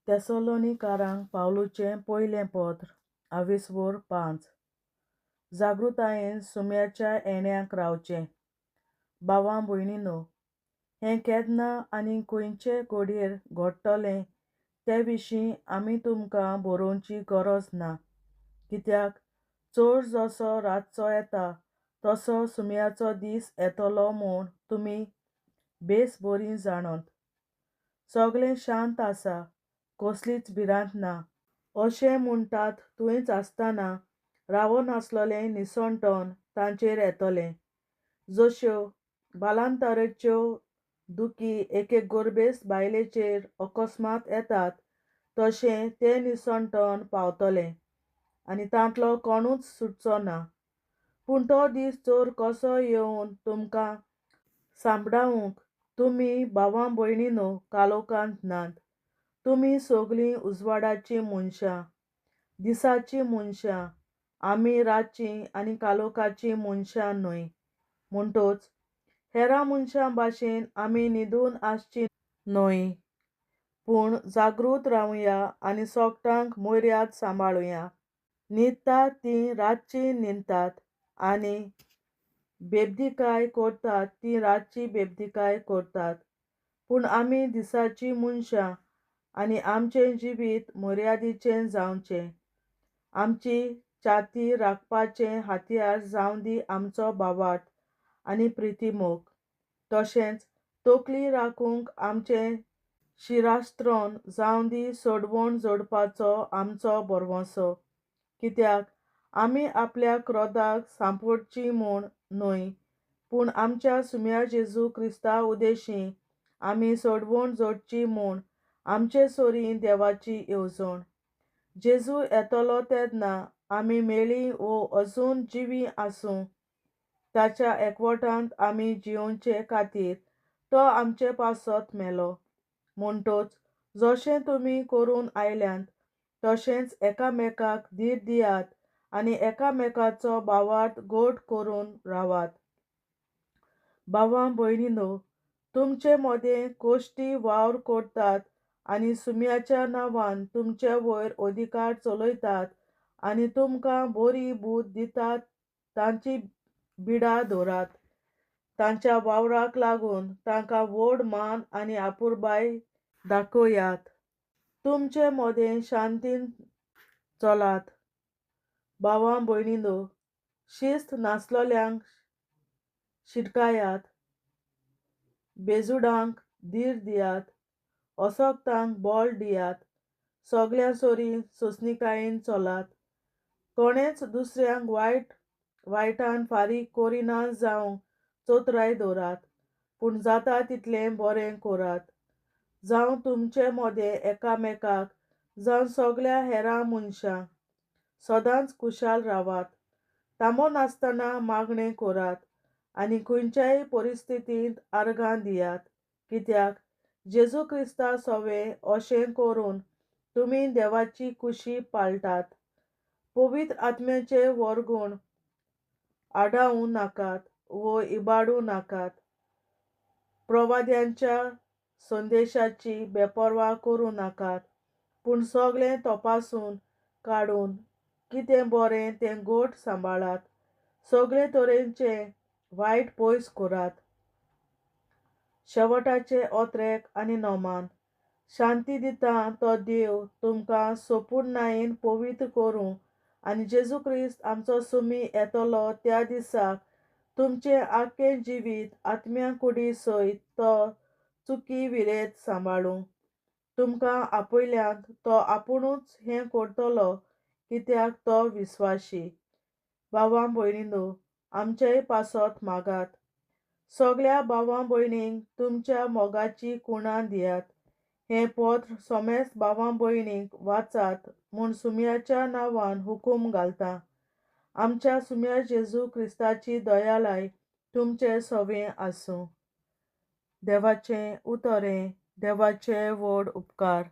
तेसलोनिकारांक पावलुचें पयलें पत्र 5 जागृतायेन सुम्याच्या येण्याक रावचें. भावां भयणींनो, हें केन्ना आनी खंयचे घडयेर घडटलें ते विशीं आमी तुमकां बरोवची गरज ना, कित्याक चोर जसो रातचो येता तसो सुमयाचो दीस येतलो म्हूण तुमी बेस बरीं जाणत. सगळें शांत आसा, कसलीच भिरांत ना अशें म्हणटात थंयच आसतना रावनासलें निसंटोन तांचेर येतलें. जश्यो बालांतराच्यो दुखी एके गरबेस बायलेचेर अकस्मात येतात तशें तें निसंटोन पावतलें आनी तांतलो कोणूच सुटचो ना. पूण तो दीस चोर कसो येवन तुमकां सांबाळूंक तुमी भावां भयणींनो कालोखांत नात. तुमी सगळीं उजवाडाचीं मनशां, दिसाचीं मनशां, आमी रातचीं आनी कालोखाचीं मनशां न्हय. म्हणटच हेरां मनशां भाशेन आमी न्हिदून आसचीं न्हय, पूण जागृत रावया आनी सोगट्यांक मोर्याद सांबाळुया. न्हिदतात तीं रातचीं न्हिदतात आनी बेबदीकाय करतात तीं रातची बेबदीकाय करतात. पूण आमी दिसाचीं मनशां आनी आमचें जिवीत मर्यादेचें जावचें. आमची छाती राखपाचें हातयार जावं दी आमचो बावार्थ आनी प्रितीमोग. तशेंच तकली राखूंक आमचें शिरास्त्रोन जावं दी सोडवण जोडपाचो आमचो बरवंसो. कित्याक आमी आपल्या क्रोधाक सांपडचीं म्हूण न्हय, पूण आमच्या सुम्या जेजू क्रिस्ता उद्देशीं आमी सोडवण जोडची म्हूण आमचे सोरीं देवाची येवजण. जेजू येतलो तेन्ना आमी मेलीं वो अजून जिवीं आसूं ताच्या एकवटांत आमी जियोंचे खातीर तो आमचे पासत मेलो. म्हणटच जशें तुमी करून आयल्यांत तशेंच एकामेकाक धीर दियात आनी एकामेकाचो भावार्थ घट करून रावात. भावां भयणींनो, तुमचे मदें कोश्टी वावर करतात आनी सुम्याच्या नांवान तुमचे वयर अधिकार चलयतात आनी तुमकां बरी बूद दितात तांची बिडा दवरात. तांच्या वावराक लागून तांकां व्हड मान आनी आपुरबाय दाखयात. तुमचे मदें शांतीन चलात. भावां भयणींनो, शिस्त नासलोल्यांक शिटकायात, बेजुडांक धीर दियात, असोगतांक बोळ दियात, सगळ्यां सोरीं सोंसणीकायेन चलात. कोणेच दुसऱ्यांक वायटान फारीक करिना जावं चतुराय दवरात, पूण जाता तितलें बरें करात. जावं तुमचे मदें एकामेकाक जावं सगळ्या हेरां मनशांक सदांच खुशाल रावात. तामो नासतना मागणें करात आनी खंयच्याय परिस्थितींत आर्गां दियात, कित्याक जेजू क्रिस्ता सोवें अशें करून तुमी देवाची खुशी पाळटात. पवित्र आत्म्याचे वरगूण आडावूं नाकात वो इबाडूं नाकात. प्रवाद्यांच्या संदेशाची बेपरवा करूं नाकात, पूण सगळें तपासून काडून कितें बरें तें घट सांबाळात. सगळे तरेचें वायट पयस करात. शेवटाचे ओत्रेक आनी नोमान शांती दिता तो देव तुमकां संपूर्णतायेन पवित्र करूं आनी जेजू क्रिस्त आमचो सुमी येतलो त्या दिसाक तुमचें आख्खें जिवीत आत्म्या कुडी सयत तो चुकी विरेत सांबाळूं. तुमकां आपयल्यांत तो आपुणूच हें करतलो कित्याक तो विस्वाशी. भावां भयणींनो, आमचेय पासत मागात. सगळ्या भावां भयणींक तुमच्या मोगाची खुणां दियात. हें पत्र सोमेस्त भावां भयणींक वाचात म्हूण सुमयाच्या नांवान हुकूम घालता. आमच्या सुम्या जेजू क्रिस्ताची दयाळाय तुमचे सोबीं आसूं. देवाचें उतरें. देवाचे व्हड उपकार.